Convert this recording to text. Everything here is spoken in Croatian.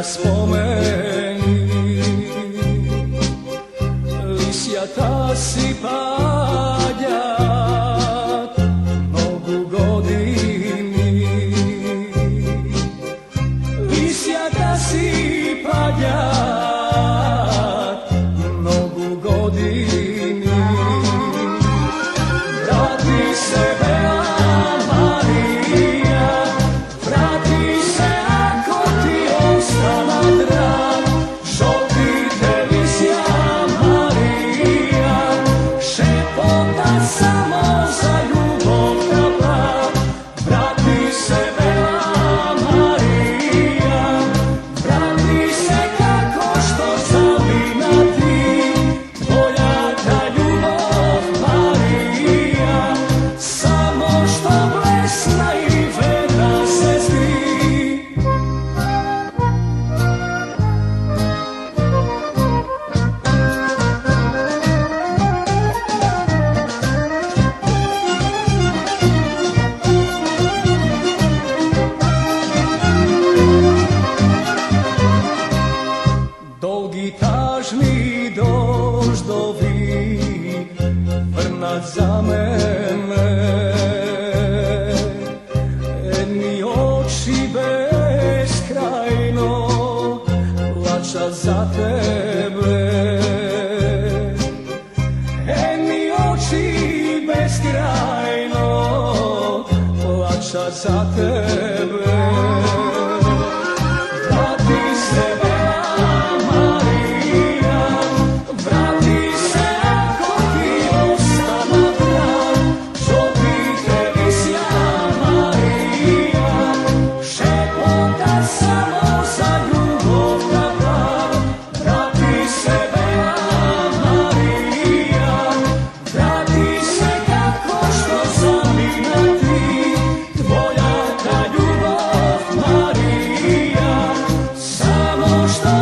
spomeni, lisjata si paljat mnogu godini, lisjata si paljat mnogu godini. Vrati se Bela Marija, vrati se ako ti ostala drag, šopite lisja Marija, šepota samo za ljubav trapa. Vrati se Bela Marija, vrati se kako što zavinati, tvoja ta ljubav Marija, samo što blesna i vedra se zdi. Dolgi tažni doždovi vrnat za mene, jedni oči beskrajno plača za tebe, jedni oči beskrajno plača za tebe. Vrati se Bela Marija, vrati se ako ti ostala drag, šopite lisja Marija, šepota samo za ljubav trapa. Vrati se Bela Marija, vrati se kako što zavinati, tvoja ta ljubav Marija, samo što